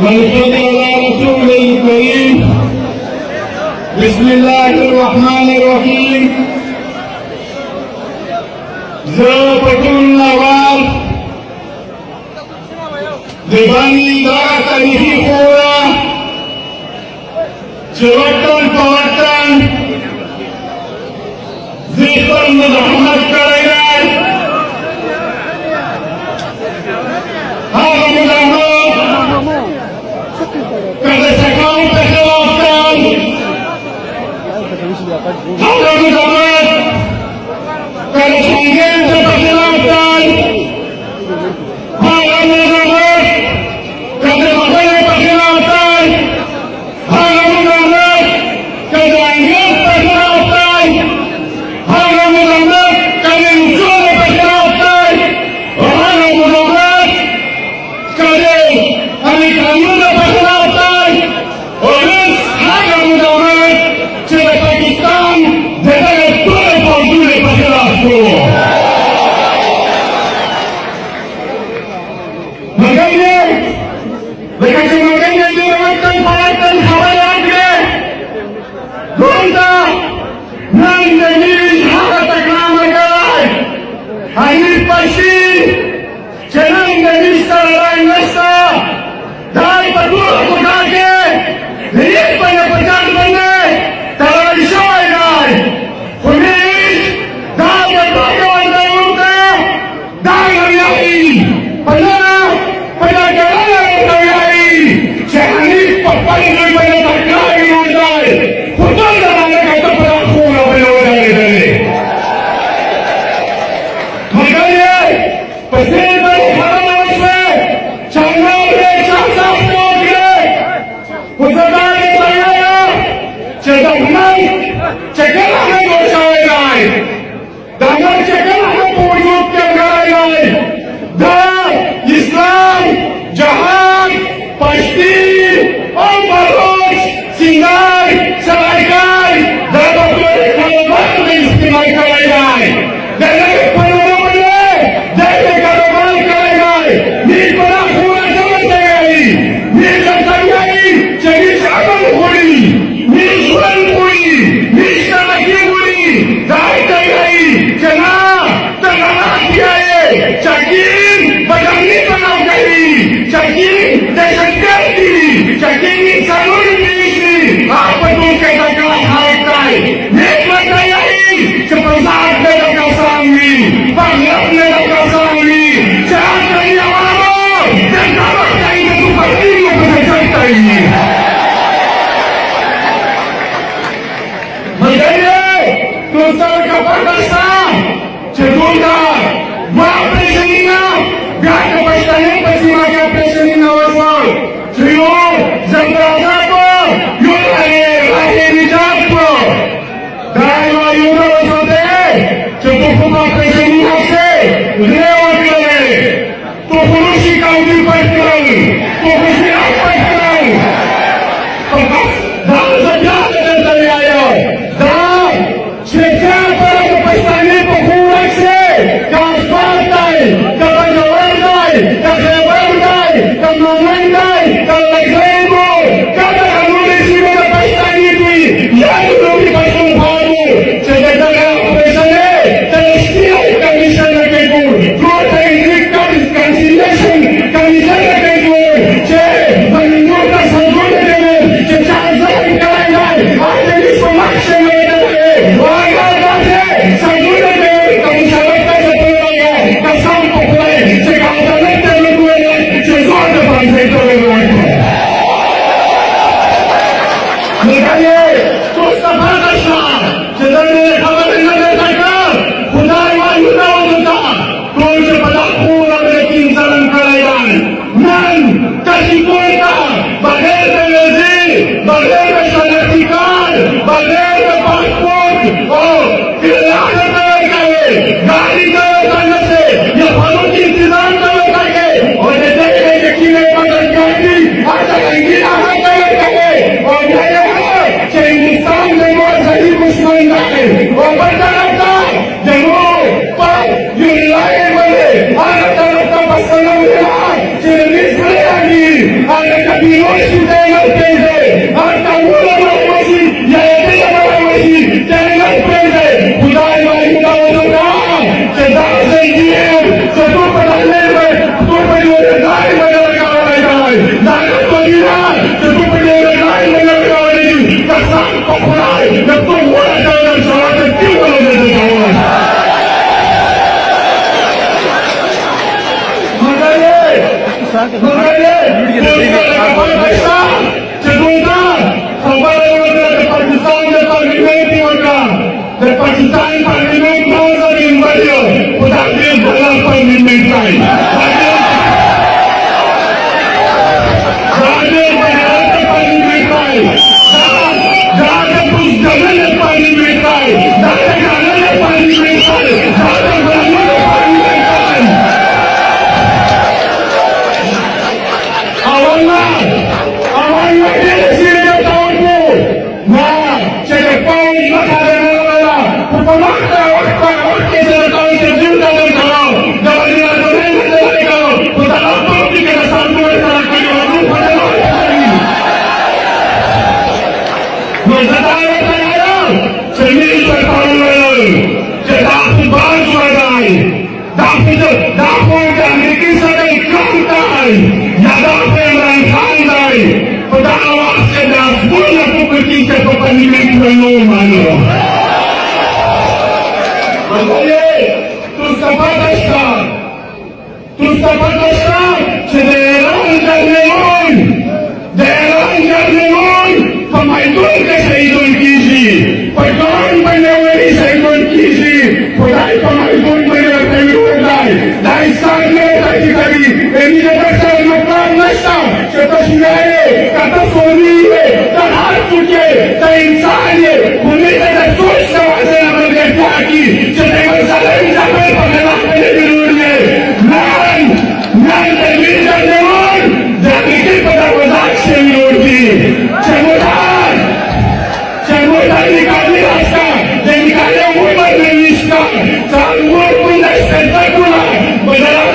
ونصلي على رسوله الكريم. بسم الله الرحمن الرحيم. زه په ټول اول د باندې دا تاریخي خوره چې وطن په وطن زه خپل مزاحمت کړی دی. هغه مزاحمت که د سکانو په خلاف دی، هغه مزاحمت که د سنګینو په خلاف دی، هغه مزاحمت که د بخښنې په خلاف دی، هغه مزاحمت که د انګریز په خلاف دی، هغه مزاحمت که د روسانو په خلاف دی، هغه مزاحمت که د امریکایانو په خلاف دی، اوس هغه مزاحمت چې د پاکستان د دغه ټولو پوځونو په خلاف کوو. مګر یې لکه چې مګر یې ډېر وطن په وطن خبرې وکړې، دلته نن د نیوز هغه تکړه ملګری حنیف پشین چې نن د نیوز سره رای نشته، دا یې په ټوله کوټه کې د هېڅ باندې په ځان باندې تړلی شوی دی. خو نیوز دا د ټولو ورته دا ویایي په لاره په دا ګړنه ورته ویایي چې حنیف په خپل زوی باندې تکړه ویلوړ دی، خو دلته باندې ته په دا خوله باندې ودرېدلې. مګر یې په دې باندې خبره وشوې چې انګریز یې چا سخت وکړې، خو زه دا درته وایم چې دښمن چې کله هم جوړ شوی دی، دښمن چې کله هم په وجود کې راغلی دی، دا اسلام، جهاد، پښتي او بلوچ، سینګار، سرایګای دا به ټول کاروبار استعمال کړی دی. د دغې په نومه باندې دی یې کاروبار کړی دی. نیز په دا خوله څه ورته وایي؟ نیز درته وایي چې نیز امن خوري، نیز ژوند خوري، نیز ترقي خوري. دا ورته وایي چې نه ته غلط یې، چکین بدامني په نام کوي، چکین دهشتګرد دي، چکین انسانونه پرېږدي، هغه په ټول کې تکړه خلک دی. نیز ورته وایي چې په ذات نه د کسان وي، په غیرت نه د کسان وي، چې هر کوي عوامو دلته وخت کوي د توپکیو په ځای کوي. مګر یې ټول سره کپړه شته چې ټول دا دوه اپریشنونه بیا د پښتنې په سیمه کې اپریشنونه وشول چې یو زندرازات و، یو راه نجات و. دا یوه یوه وشو دی چې تو کوم اپریشنونه شي غلې ورکړلې، تو خروشي کاوډي پټ کړل، تو خوشیات پټ کړل. دا زه بیا درته وایم دا چې چا پر د پښتنې په خوراک شي، که اسفالټ دی، که بنجور دی، که خیبر دی، که مومن دی، که لګریب و، که دغه نورې سیمې د پښتنې دي یا د نورې پښتونخوا و چې د دغه اپریشنې د رښتینې کمیشن نه کوي ګور ټول ته کنسیلیشن کمیشن نه کوي ګور چې بنو ته سمجونه کوي چې چا ظلم کړی دی، هغه د نیز په مخ شوی دی، هغه داسې سمجونه کوي که مشرف ته څه قسم په خدای چې که عدالت ته لږ وویل چې زور د پانځۍ ته ورکړه. مګر یې ټول سفر شته چې دا مې خبرې نه درته کړ، خدای وایي نه ورته ټول چې په دا خوله باندې کیم ظلم کړی دی. نن کشي کول ته بغیر د ویزې، بغیر د شناختي کارت، بغیر د پاسپورټ او کرایه ته ورکوي، ګاډي ته ورته نشي، یا فلون کې انتظام ته ورکوي او د دغې د کیلې بدل کړي هلته رنګین هغه ته ورکوي او بیا یې چې هندوستان د مور صحیح دشمن دی او بل طرف ته د نور پر یو لایې باندې هغه طرف ته پښتانه ویل چې د نیز پرېږدي University General President, our Kamula Mawasi, Yaya Mawasi, General President, Kudai Mahina Wazura, Chedar Sayyid, Chatu Padaleve, Tupadu Rai Managawai, Nana Padina, Chatu Padaleve Rai Managawai, Kasan Kokurai, Natu Wada Sharata Tiwala Managawai. Pakistani Parliament knows that in Wazir, without being brought Parliament time. Espectacular!